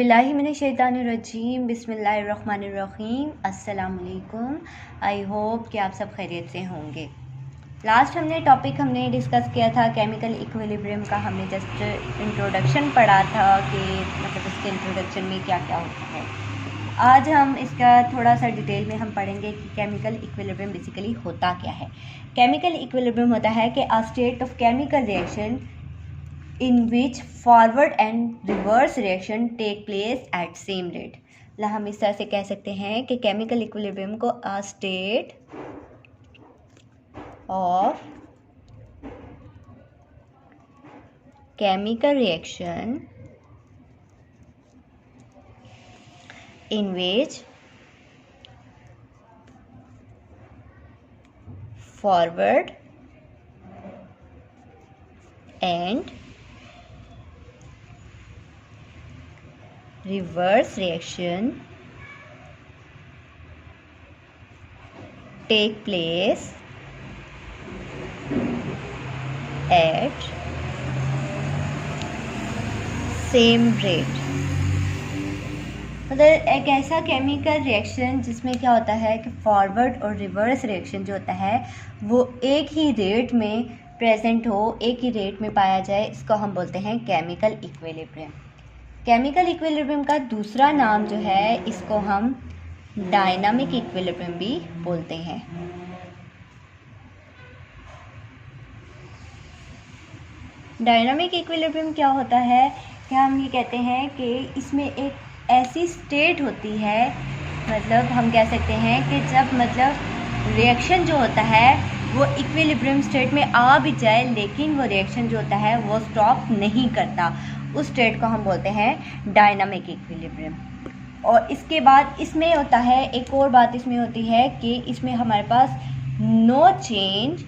औज़ुबिल्लाहिमिनश्शैतानिर्रजीम बिस्मिल्लाहिर्रहमानिर्रहीम अस्सलाम वालेकुम। आई होप कि आप सब खैरियत से होंगे। लास्ट हमने डिस्कस किया था केमिकल इक्विलिब्रियम का। हमने जस्ट इंट्रोडक्शन पढ़ा था कि मतलब इसके इंट्रोडक्शन में क्या क्या होता है। आज हम इसका थोड़ा सा डिटेल में हम पढ़ेंगे कि केमिकल इक्विलिब्रियम बेसिकली होता क्या है। केमिकल इक्विलिब्रियम होता है कि a state of chemical reaction in which forward and reverse reaction take place at same rate। हम इस तरह से कह सकते हैं कि केमिकल इक्विलिब्रियम को a state of chemical reaction in which forward and reverse reaction take place at same rate। मतलब एक ऐसा केमिकल रिएक्शन जिसमें क्या होता है कि फॉरवर्ड और रिवर्स रिएक्शन जो होता है वो एक ही रेट में प्रेजेंट हो, एक ही रेट में पाया जाए, इसको हम बोलते हैं केमिकल इक्विलिब्रियम। केमिकल इक्विलिब्रियम का दूसरा नाम जो है इसको हम डायनामिक इक्विलिब्रियम भी बोलते हैं। डायनामिक इक्विलिब्रियम क्या होता है कि हम ये कहते हैं कि इसमें एक ऐसी स्टेट होती है, मतलब हम कह सकते हैं कि जब मतलब रिएक्शन जो होता है वो इक्विलिब्रियम स्टेट में आ भी जाए लेकिन वो रिएक्शन जो होता है वो स्टॉप नहीं करता, उस स्टेट को हम बोलते हैं डायनामिक इक्विलिब्रियम। और इसके बाद इसमें होता है एक और बात इसमें होती है कि इसमें हमारे पास no change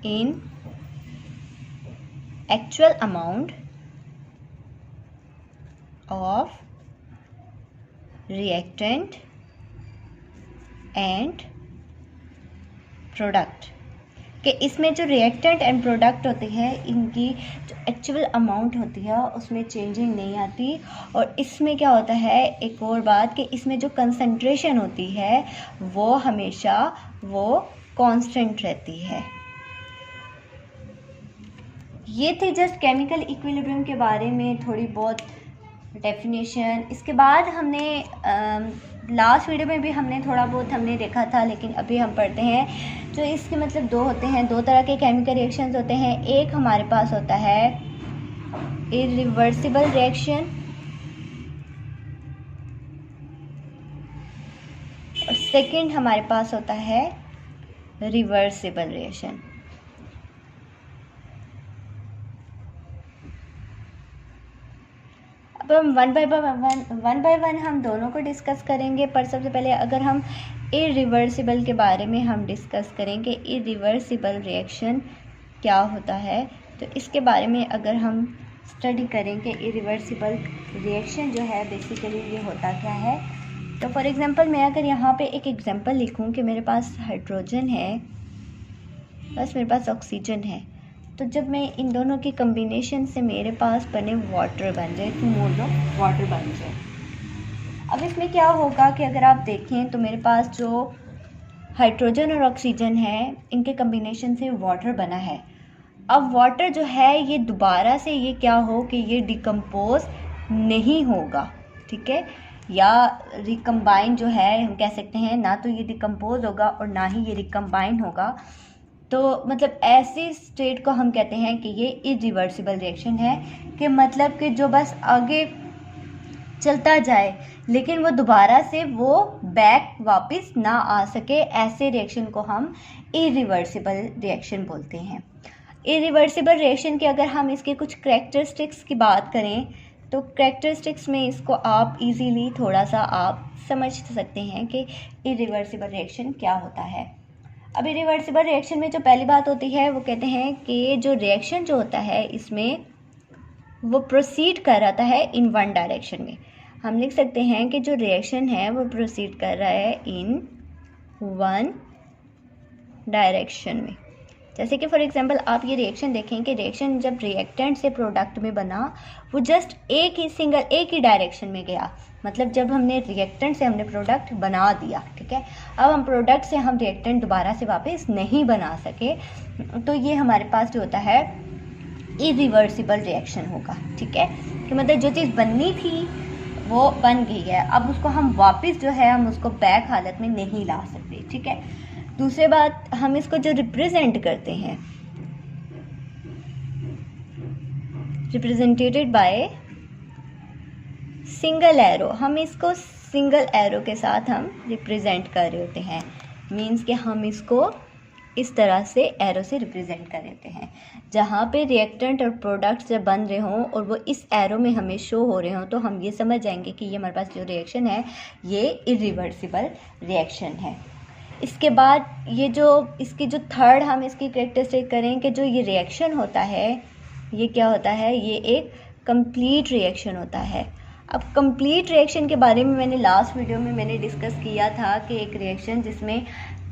in actual amount of reactant and product, कि इसमें जो रिएक्टेंट एंड प्रोडक्ट होती है इनकी जो एक्चुअल अमाउंट होती है उसमें चेंजिंग नहीं आती। और इसमें क्या होता है एक और बात कि इसमें जो कंसंट्रेशन होती है वो हमेशा वो कांस्टेंट रहती है। ये थी जस्ट केमिकल इक्विलिब्रियम के बारे में थोड़ी बहुत डेफिनेशन। इसके बाद हमने लास्ट वीडियो में भी हमने थोड़ा बहुत हमने देखा था, लेकिन अभी हम पढ़ते हैं जो इसके मतलब दो होते हैं, दो तरह के केमिकल रिएक्शंस होते हैं। एक हमारे पास होता है इरिवर्सिबल रिएक्शन और सेकंड हमारे पास होता है रिवर्सिबल रिएक्शन। अब हम वन बाय वन हम दोनों को डिस्कस करेंगे। पर सबसे पहले अगर हम इरिवर्सिबल के बारे में हम डिस्कस करेंगे, इरिवर्सिबल रिएक्शन क्या होता है, तो इसके बारे में अगर हम स्टडी करेंगे इरिवर्सिबल रिएक्शन जो है बेसिकली ये होता क्या है। तो फॉर एग्जांपल मैं अगर यहाँ पे एक एग्जांपल लिखूँ कि मेरे पास हाइड्रोजन है बस मेरे पास ऑक्सीजन है, तो जब मैं इन दोनों की कम्बिनेशन से मेरे पास बने वाटर बन जाए, तो मोल ऑफ वाटर बन जाए। अब इसमें क्या होगा कि अगर आप देखें तो मेरे पास जो हाइड्रोजन और ऑक्सीजन है इनके कम्बिनेशन से वाटर बना है। अब वाटर जो है ये दोबारा से ये क्या हो कि ये डिकम्पोज नहीं होगा, ठीक है, या रिकम्बाइन जो है हम कह सकते हैं, ना तो ये डिकम्पोज होगा और ना ही ये रिकम्बाइन होगा। तो मतलब ऐसी स्टेट को हम कहते हैं कि ये इरिवर्सिबल रिएक्शन है, कि मतलब कि जो बस आगे चलता जाए लेकिन वो दोबारा से वो बैक वापस ना आ सके, ऐसे रिएक्शन को हम इरिवर्सिबल रिएक्शन बोलते हैं। इरिवर्सिबल रिएक्शन के अगर हम इसके कुछ करैक्टरिस्टिक्स की बात करें तो करैक्टरिस्टिक्स में इसको आप इजीली थोड़ा सा आप समझ सकते हैं कि इरिवर्सिबल रिएक्शन क्या होता है। अब इरिवर्सिबल रिएक्शन में जो पहली बात होती है वो कहते हैं कि जो रिएक्शन जो होता है इसमें वो प्रोसीड कर रहा है इन वन डायरेक्शन में। हम लिख सकते हैं कि जो रिएक्शन है वो प्रोसीड कर रहा है इन वन डायरेक्शन में। जैसे कि फॉर एग्जांपल आप ये रिएक्शन देखें कि रिएक्शन जब रिएक्टेंट से प्रोडक्ट में बना वो जस्ट एक ही डायरेक्शन में गया, मतलब जब हमने रिएक्टेंट से हमने प्रोडक्ट बना दिया, ठीक है। अब हम प्रोडक्ट से हम रिएक्टेंट दोबारा से वापस नहीं बना सके, तो ये हमारे पास जो होता है इरिवर्सिबल रिएक्शन होगा, ठीक है। कि मतलब जो चीज़ बननी थी वो बन गई है, अब उसको हम वापस जो है हम उसको बैक हालत में नहीं ला सकते, ठीक है। दूसरी बात, हम इसको जो रिप्रेजेंट करते हैं, रिप्रेजेंटेटेड बाय सिंगल एरो, हम इसको सिंगल एरो के साथ हम रिप्रेजेंट कर रहे होते हैं। मीन्स कि हम इसको इस तरह से एरो से रिप्रेजेंट कर देते हैं, जहाँ पे रिएक्टेंट और प्रोडक्ट जब बन रहे हों और वो इस एरो में हमें शो हो रहे हों, तो हम ये समझ जाएंगे कि ये हमारे पास जो रिएक्शन है ये इरिवर्सिबल रिएक्शन है। इसके बाद ये जो इसकी जो थर्ड हम इसकी कैरेक्टरिस्टिक करें कि जो ये रिएक्शन होता है ये क्या होता है, ये एक कंप्लीट रिएक्शन होता है। अब कंप्लीट रिएक्शन के बारे में मैंने लास्ट वीडियो में मैंने डिस्कस किया था कि एक रिएक्शन जिसमें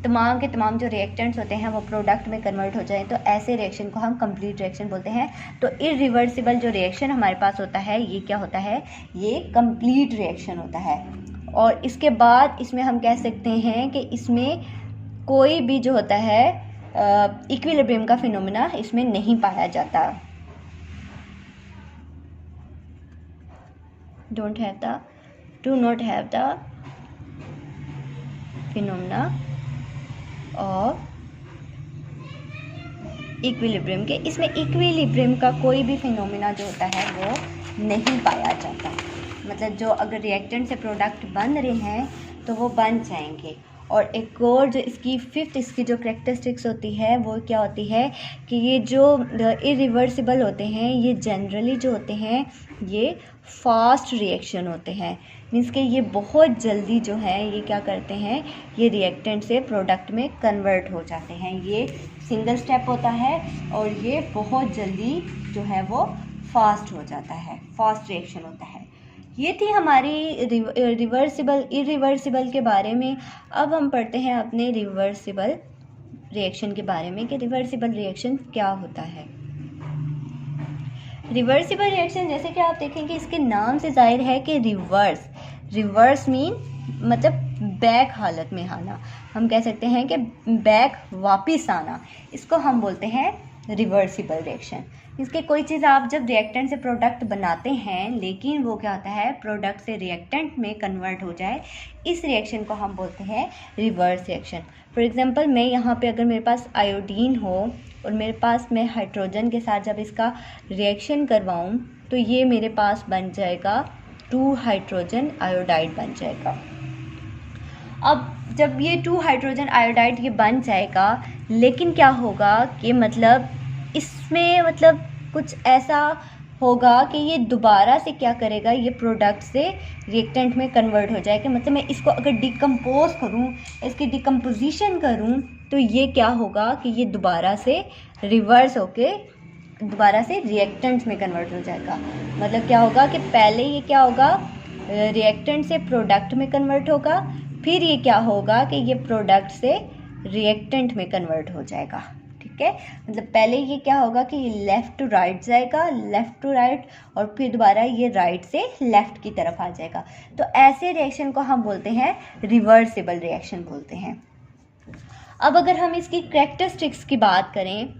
तमाम के तमाम जो रिएक्टेंट्स होते हैं वो प्रोडक्ट में कन्वर्ट हो जाए, तो ऐसे रिएक्शन को हम कंप्लीट रिएक्शन बोलते हैं। तो इरिवर्सिबल जो रिएक्शन हमारे पास होता है ये क्या होता है, ये कंप्लीट रिएक्शन होता है। और इसके बाद इसमें हम कह सकते हैं कि इसमें कोई भी जो होता है इक्विलिब्रियम का फिनोमेना इसमें नहीं पाया जाता। Do not have the phenomena of equilibrium के, इसमें इक्विलिब्रियम का कोई भी फिनोमेना जो होता है वो नहीं पाया जाता। मतलब जो अगर रिएक्टेंट से प्रोडक्ट बन रहे हैं तो वो बन जाएंगे। और एक और जो इसकी फिफ्थ इसकी जो कैरेक्टरिस्टिक्स होती है वो क्या होती है कि ये जो इरिवर्सिबल होते हैं ये जनरली जो होते हैं ये फास्ट रिएक्शन होते हैं। मीन्स कि ये बहुत जल्दी जो है ये क्या करते हैं, ये रिएक्टेंट से प्रोडक्ट में कन्वर्ट हो जाते हैं। ये सिंगल स्टेप होता है और ये बहुत जल्दी जो है वो फास्ट हो जाता है, फास्ट रिएक्शन होता है। ये थी हमारी इरिवर्सिबल के बारे में। अब हम पढ़ते हैं अपने रिवर्सिबल रिएक्शन के बारे में कि रिवर्सिबल रिएक्शन क्या होता है। रिवर्सिबल रिएक्शन जैसे कि आप देखेंगे इसके नाम से जाहिर है कि रिवर्स मीन मतलब बैक हालत में आना, हम कह सकते हैं कि बैक वापस आना, इसको हम बोलते हैं रिवर्सिबल रिएक्शन। इसके कोई चीज़ आप जब रिएक्टेंट से प्रोडक्ट बनाते हैं लेकिन वो क्या होता है प्रोडक्ट से रिएक्टेंट में कन्वर्ट हो जाए, इस रिएक्शन को हम बोलते हैं रिवर्स रिएक्शन। फॉर एग्जांपल मैं यहाँ पे अगर मेरे पास आयोडीन हो और मेरे पास मैं हाइड्रोजन के साथ जब इसका रिएक्शन करवाऊँ तो ये मेरे पास बन जाएगा 2 हाइड्रोजन आयोडाइड बन जाएगा। अब जब ये 2 हाइड्रोजन आयोडाइड ये बन जाएगा, लेकिन क्या होगा कि मतलब इसमें मतलब कुछ ऐसा होगा कि ये दोबारा से क्या करेगा, ये प्रोडक्ट से रिएक्टेंट में कन्वर्ट हो जाएगा। मतलब मैं इसको अगर डिकम्पोज करूँ, इसकी डिकम्पोजिशन करूँ तो ये क्या होगा कि ये दोबारा से रिवर्स होके दोबारा से रिएक्टेंट में कन्वर्ट हो जाएगा। मतलब क्या होगा कि पहले ये क्या होगा रिएक्टेंट से प्रोडक्ट में कन्वर्ट होगा, फिर ये क्या होगा कि ये प्रोडक्ट से रिएक्टेंट में कन्वर्ट हो जाएगा, ठीक है। मतलब पहले ये क्या होगा कि ये लेफ़्ट टू राइट जाएगा, लेफ़्ट टू राइट, और फिर दोबारा ये राइट से लेफ़्ट की तरफ आ जाएगा। तो ऐसे रिएक्शन को हम बोलते हैं रिवर्सिबल रिएक्शन बोलते हैं। अब अगर हम इसकी कैरेक्टरिस्टिक्स की बात करें,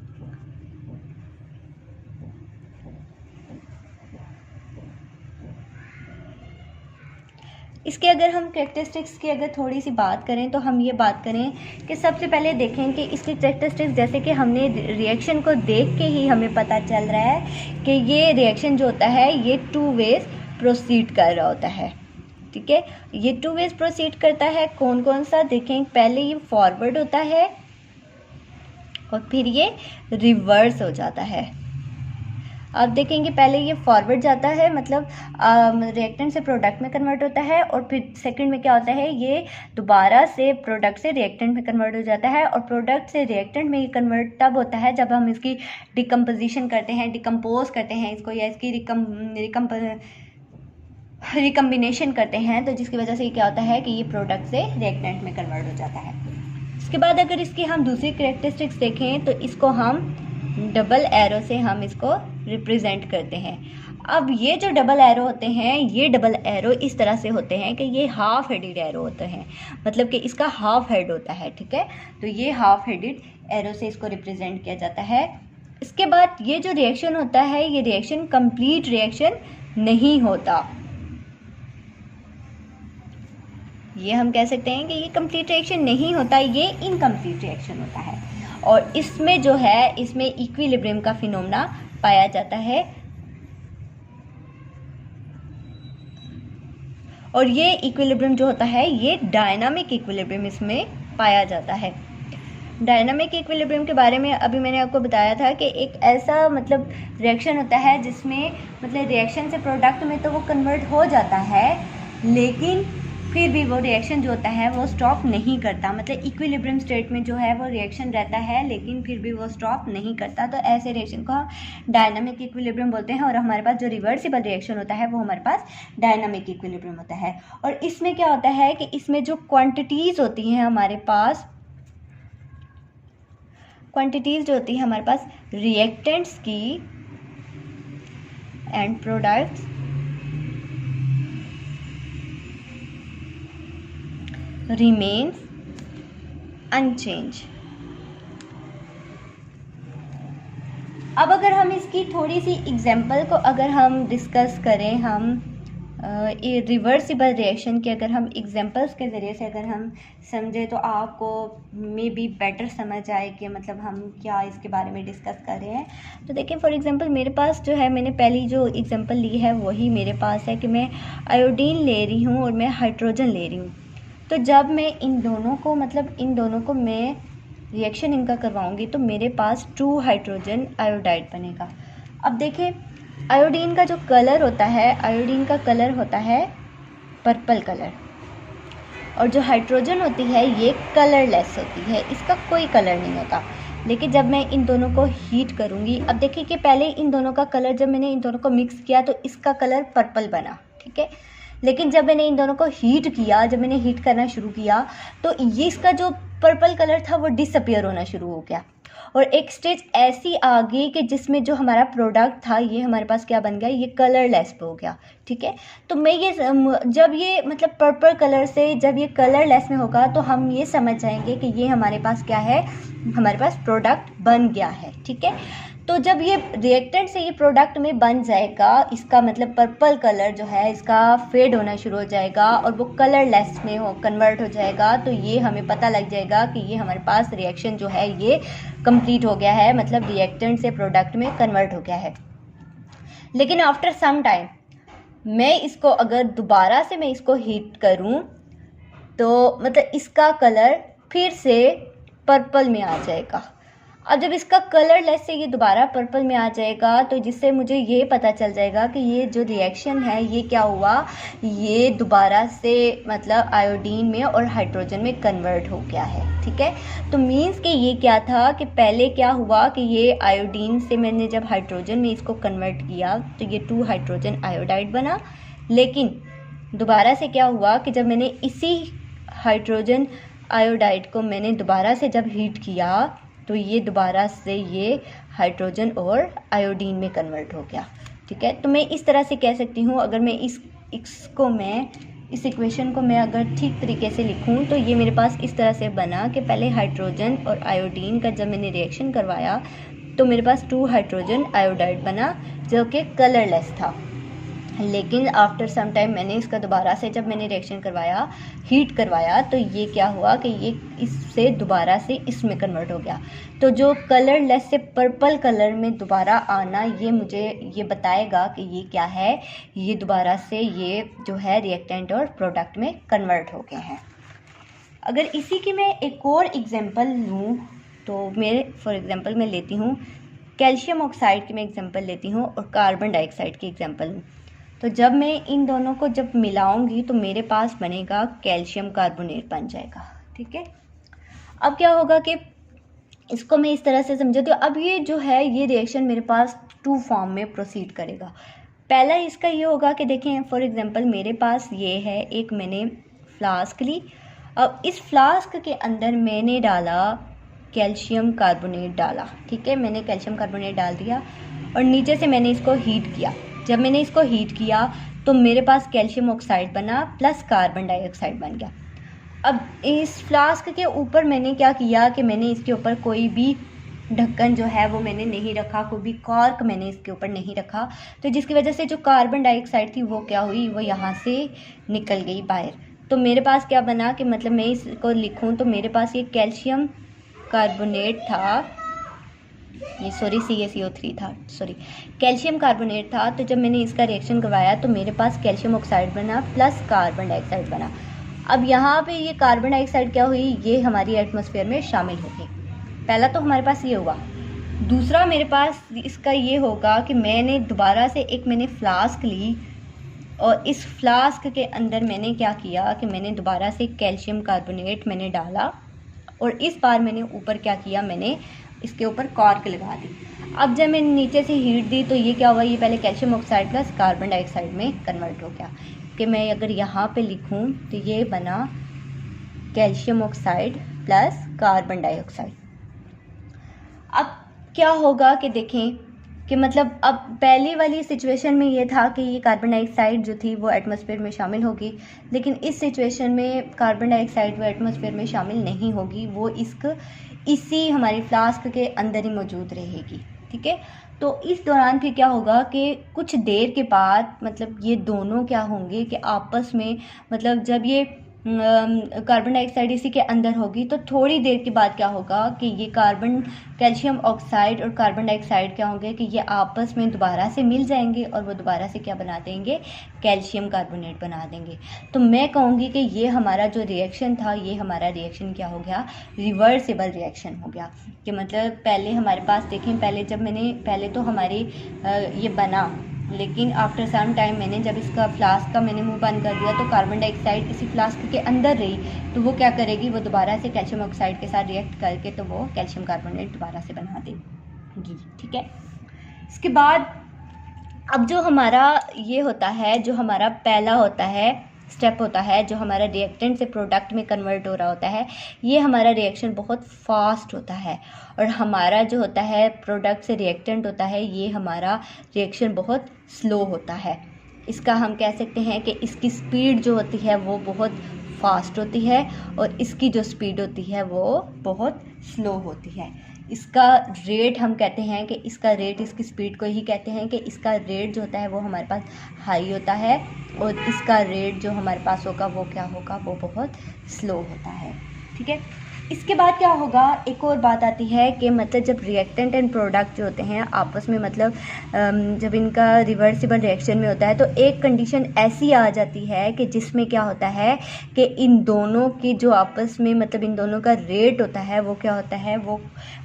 इसके अगर हम कैरेक्टरिस्टिक्स की अगर थोड़ी सी बात करें तो हम ये बात करें कि सबसे पहले देखें कि इसकी कैरेक्टरिस्टिक्स जैसे कि हमने रिएक्शन को देख के ही हमें पता चल रहा है कि ये रिएक्शन जो होता है ये 2 वेज प्रोसीड कर रहा होता है, ठीक है। ये 2 वेज प्रोसीड करता है, कौन कौन सा देखें, पहले ये फॉरवर्ड होता है और फिर ये रिवर्स हो जाता है। आप देखेंगे पहले ये फॉरवर्ड जाता है, मतलब रिएक्टेंट से प्रोडक्ट में कन्वर्ट होता है, और फिर सेकंड में क्या होता है ये दोबारा से प्रोडक्ट से रिएक्टेंट में कन्वर्ट हो जाता है। और प्रोडक्ट से रिएक्टेंट में कन्वर्ट तब होता है जब हम इसकी डिकम्पोजिशन करते हैं, डिकम्पोज करते हैं इसको, या इसकी रिकम्बिनेशन करते हैं, तो जिसकी वजह से क्या होता है कि ये प्रोडक्ट से रिएक्टेंट में कन्वर्ट हो जाता है। उसके बाद अगर इसकी हम दूसरी कैरेक्टरिस्टिक्स देखें तो इसको हम डबल एरो से हम इसको रिप्रेजेंट करते हैं। अब ये जो डबल एरो होते हैं, ये डबल एरो इस तरह से होते हैं कि ये हाफ हेडेड एरो होते हैं, मतलब कि इसका हाफ हेड होता है, ठीक है। तो ये हाफ हेडेड एरो से इसको रिप्रेजेंट किया जाता है। इसके बाद ये जो रिएक्शन होता है, ये रिएक्शन कंप्लीट रिएक्शन नहीं होता। ये हम कह सकते हैं कि ये कंप्लीट रिएक्शन नहीं होता, ये इनकम्प्लीट रिएक्शन होता है। और इसमें जो है, इसमें इक्विलिब्रियम का फिनोमेना पाया जाता है। और ये इक्विलिब्रियम जो होता है, ये डायनामिक इक्विलिब्रियम इसमें पाया जाता है। डायनामिक इक्विलिब्रियम के बारे में अभी मैंने आपको बताया था कि एक ऐसा मतलब रिएक्शन होता है जिसमें मतलब रिएक्शन से प्रोडक्ट में तो वो कन्वर्ट हो जाता है, लेकिन फिर भी वो रिएक्शन जो होता है वो स्टॉप नहीं करता। मतलब इक्विलिब्रियम स्टेट में जो है वो रिएक्शन रहता है, लेकिन फिर भी वो स्टॉप नहीं करता। तो ऐसे रिएक्शन को हम डायनामिक इक्विलिब्रियम बोलते हैं। और हमारे पास जो रिवर्सिबल रिएक्शन होता है वो हमारे पास डायनामिक इक्विलिब्रियम होता है। और इसमें क्या होता है कि इसमें जो क्वांटिटीज़ होती हैं हमारे पास, क्वांटिटीज़ जो होती है हमारे पास रिएक्टेंट्स की एंड प्रोडक्ट्स remains unchanged। अब अगर हम इसकी थोड़ी सी एग्जांपल को अगर हम डिस्कस करें, हम रिवर्सिबल रिएक्शन के अगर हम एग्जांपल्स के ज़रिए से अगर हम समझें तो आपको मे बी बेटर समझ आए कि मतलब हम क्या इसके बारे में डिस्कस कर रहे हैं। तो देखिए फॉर एग्जांपल मेरे पास जो है, मैंने पहली जो एग्जांपल ली है वही मेरे पास है कि मैं आयोडीन ले रही हूँ और मैं हाइड्रोजन ले रही हूँ। तो जब मैं इन दोनों को मतलब इन दोनों को मैं रिएक्शन इनका करवाऊंगी तो मेरे पास 2 हाइड्रोजन आयोडाइड बनेगा। अब देखिए आयोडीन का जो कलर होता है, आयोडीन का कलर होता है पर्पल कलर, और जो हाइड्रोजन होती है ये कलरलेस होती है, इसका कोई कलर नहीं होता। लेकिन जब मैं इन दोनों को हीट करूँगी, अब देखिए कि पहले इन दोनों का कलर, जब मैंने इन दोनों को मिक्स किया तो इसका कलर पर्पल बना, ठीक है। लेकिन जब मैंने इन दोनों को हीट किया, जब मैंने हीट करना शुरू किया तो ये इसका जो पर्पल कलर था वो डिसअपियर होना शुरू हो गया। और एक स्टेज ऐसी आ गई कि जिसमें जो हमारा प्रोडक्ट था ये हमारे पास क्या बन गया, ये कलरलेस हो गया, ठीक है। तो मैं ये जब ये मतलब पर्पल कलर से जब ये कलरलेस में होगा तो हम ये समझ जाएंगे कि ये हमारे पास क्या है, हमारे पास प्रोडक्ट बन गया है, ठीक है। तो जब ये रिएक्टेंट से ये प्रोडक्ट में बन जाएगा, इसका मतलब पर्पल कलर जो है इसका फेड होना शुरू हो जाएगा और वो कलरलेस में हो कन्वर्ट हो जाएगा। तो ये हमें पता लग जाएगा कि ये हमारे पास रिएक्शन जो है ये कंप्लीट हो गया है, मतलब रिएक्टेंट से प्रोडक्ट में कन्वर्ट हो गया है। लेकिन आफ्टर सम टाइम मैं इसको अगर दोबारा से मैं इसको हीट करूं तो मतलब इसका कलर फिर से पर्पल में आ जाएगा। अब जब इसका कलरलेस से ये दोबारा पर्पल में आ जाएगा तो जिससे मुझे ये पता चल जाएगा कि ये जो रिएक्शन है ये क्या हुआ, ये दोबारा से मतलब आयोडीन में और हाइड्रोजन में कन्वर्ट हो गया है, ठीक है। तो मीन्स कि ये क्या था कि पहले क्या हुआ कि ये आयोडीन से मैंने जब हाइड्रोजन में इसको कन्वर्ट किया तो ये 2 हाइड्रोजन आयोडाइड बना। लेकिन दोबारा से क्या हुआ कि जब मैंने इसी हाइड्रोजन आयोडाइड को मैंने दोबारा से जब हीट किया तो ये दोबारा से ये हाइड्रोजन और आयोडीन में कन्वर्ट हो गया, ठीक है। तो मैं इस तरह से कह सकती हूँ, अगर मैं इस इक्वेशन को मैं अगर ठीक तरीके से लिखूँ तो ये मेरे पास इस तरह से बना कि पहले हाइड्रोजन और आयोडीन का जब मैंने रिएक्शन करवाया तो मेरे पास 2 हाइड्रोजन आयोडाइड बना जो कि कलरलेस था। लेकिन आफ्टर सम टाइम मैंने इसका दोबारा से जब मैंने रिएक्शन करवाया, हीट करवाया, तो ये क्या हुआ कि ये इससे दोबारा से इसमें कन्वर्ट हो गया। तो जो कलरलेस से पर्पल कलर में दोबारा आना, ये मुझे ये बताएगा कि ये क्या है, ये दोबारा से ये जो है रिएक्टेंट और प्रोडक्ट में कन्वर्ट हो गए हैं। अगर इसी की मैं एक और एग्जांपल लूँ तो मेरे फॉर एग्जांपल मैं लेती हूँ कैल्शियम ऑक्साइड की मैं एग्जांपल लेती हूँ और कार्बन डाइऑक्साइड की एग्जांपल लूँ। तो जब मैं इन दोनों को जब मिलाऊंगी तो मेरे पास बनेगा कैल्शियम कार्बोनेट बन जाएगा, ठीक है। अब क्या होगा कि इसको मैं इस तरह से समझती हूँ। अब ये जो है ये रिएक्शन मेरे पास 2 फॉर्म में प्रोसीड करेगा। पहला इसका ये होगा कि देखें फॉर एग्जांपल मेरे पास ये है, एक मैंने फ्लास्क ली, अब इस फ्लास्क के अंदर मैंने डाला कैल्शियम कार्बोनेट डाला, ठीक है, मैंने कैल्शियम कार्बोनेट डाल दिया और नीचे से मैंने इसको हीट किया। जब मैंने इसको हीट किया तो मेरे पास कैल्शियम ऑक्साइड बना प्लस कार्बन डाइऑक्साइड बन गया। अब इस फ्लास्क के ऊपर मैंने क्या किया कि मैंने इसके ऊपर कोई भी ढक्कन जो है वो मैंने नहीं रखा, कोई भी कॉर्क मैंने इसके ऊपर नहीं रखा, तो जिसकी वजह से जो कार्बन डाइऑक्साइड थी वो क्या हुई, वो यहाँ से निकल गई बाहर। तो मेरे पास क्या बना कि मतलब मैं इसको लिखूँ तो मेरे पास ये कैल्शियम कार्बोनेट था, ये CaCO3 था, कैल्शियम कार्बोनेट था। तो जब मैंने इसका रिएक्शन करवाया तो मेरे पास कैल्शियम ऑक्साइड बना प्लस कार्बन डाइऑक्साइड बना। अब यहाँ पे ये कार्बन डाइऑक्साइड क्या हुई, ये हमारी एटमॉस्फेयर में शामिल हो गई। पहला तो हमारे पास ये हुआ। दूसरा मेरे पास इसका ये होगा कि मैंने दोबारा से मैंने फ्लास्क ली और इस फ्लास्क के अंदर मैंने क्या किया कि मैंने दोबारा से कैल्शियम कार्बोनेट मैंने डाला और इस बार मैंने ऊपर क्या किया, मैंने इसके ऊपर कॉर्क लगा दी। अब जब मैंने नीचे से हीट दी तो ये क्या हुआ, ये पहले calcium oxide plus carbon dioxide में कन्वर्ट हो गया। कि मैं अगर यहाँ पे लिखूँ तो ये बना calcium oxide plus carbon dioxide. अब क्या होगा कि देखें कि मतलब अब पहली वाली सिचुएशन में ये था कि ये कार्बन डाइऑक्साइड जो थी वो एटमॉस्फेयर में शामिल होगी, लेकिन इस सिचुएशन में कार्बन डाइऑक्साइड वो एटमॉस्फेयर में शामिल नहीं होगी, वो इसी हमारी फ्लास्क के अंदर ही मौजूद रहेगी, ठीक है। तो इस दौरान फिर क्या होगा कि कुछ देर के बाद मतलब ये दोनों क्या होंगे कि आपस में मतलब जब ये कार्बन डाइऑक्साइड इसी के अंदर होगी तो थोड़ी देर के बाद क्या होगा कि ये कैल्शियम ऑक्साइड और कार्बन डाइऑक्साइड क्या होंगे कि ये आपस में दोबारा से मिल जाएंगे और वो दोबारा से क्या बना देंगे, कैल्शियम कार्बोनेट बना देंगे। तो मैं कहूँगी कि ये हमारा जो रिएक्शन था, ये हमारा रिएक्शन क्या हो गया, रिवर्सिबल रिएक्शन हो गया। कि मतलब पहले हमारे पास देखें, पहले तो हमारी ये बना, लेकिन आफ्टर सम टाइम मैंने जब इसका फ्लास्क का मैंने मुंह बंद कर दिया तो कार्बन डाइऑक्साइड इसी फ्लास्क के अंदर रही, तो वो क्या करेगी, वो दोबारा से कैल्शियम ऑक्साइड के साथ रिएक्ट करके तो वो कैल्शियम कार्बोनेट दोबारा से बना देगी, ठीक है। इसके बाद अब जो हमारा ये होता है, जो हमारा पहला होता है स्टेप होता है, जो हमारा रिएक्टेंट से प्रोडक्ट में कन्वर्ट हो रहा होता है, ये हमारा रिएक्शन बहुत फास्ट होता है और हमारा जो होता है प्रोडक्ट से रिएक्टेंट होता है, ये हमारा रिएक्शन बहुत स्लो होता है। इसका हम कह सकते हैं कि इसकी स्पीड जो होती है वो बहुत फास्ट होती है और इसकी जो स्पीड होती है वो बहुत स्लो होती है। इसका रेट हम कहते हैं कि इसका रेट, इसकी स्पीड को ही कहते हैं कि इसका रेट जो होता है वो हमारे पास हाई होता है और इसका रेट जो हमारे पास होगा वो क्या होगा, वो बहुत स्लो होता है, ठीक है। इसके बाद क्या होगा, एक और बात आती है कि मतलब जब रिएक्टेंट एंड प्रोडक्ट जो होते हैं आपस में मतलब जब इनका रिवर्सिबल रिएक्शन में होता है तो एक कंडीशन ऐसी आ जाती है कि जिसमें क्या होता है कि इन दोनों की जो आपस में मतलब इन दोनों का रेट होता है वो क्या होता है, वो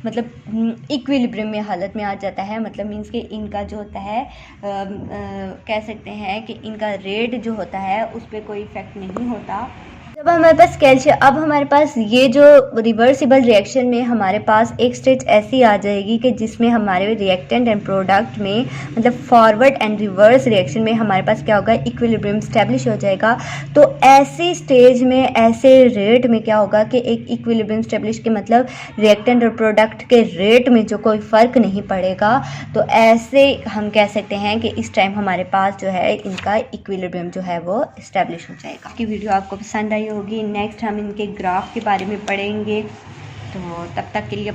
मतलब इक्विलिब्रियम में हालत में आ जाता है। मतलब मीन्स कि इनका जो होता है कह सकते हैं कि इनका रेट जो होता है उस पर कोई इफेक्ट नहीं होता। जब हमारे पास कैल्शियम, अब हमारे पास ये जो रिवर्सिबल रिएक्शन में हमारे पास एक स्टेज ऐसी आ जाएगी कि जिसमें हमारे रिएक्टेंट एंड प्रोडक्ट में मतलब फॉरवर्ड एंड रिवर्स रिएक्शन में हमारे पास क्या होगा, इक्विलिब्रियम स्टैब्लिश हो जाएगा। तो ऐसी स्टेज में, ऐसे रेट में क्या होगा कि एक इक्विलिब्रियम स्टैब्लिश के मतलब रिएक्टेंट और प्रोडक्ट के रेट में जो कोई फ़र्क नहीं पड़ेगा, तो ऐसे हम कह सकते हैं कि इस टाइम हमारे पास जो है इनका इक्विलिब्रियम जो है वो इस्टेब्लिश हो जाएगा। की वीडियो आपको पसंद आई होगी। नेक्स्ट हम इनके ग्राफ के बारे में पढ़ेंगे, तो तब तक के लिए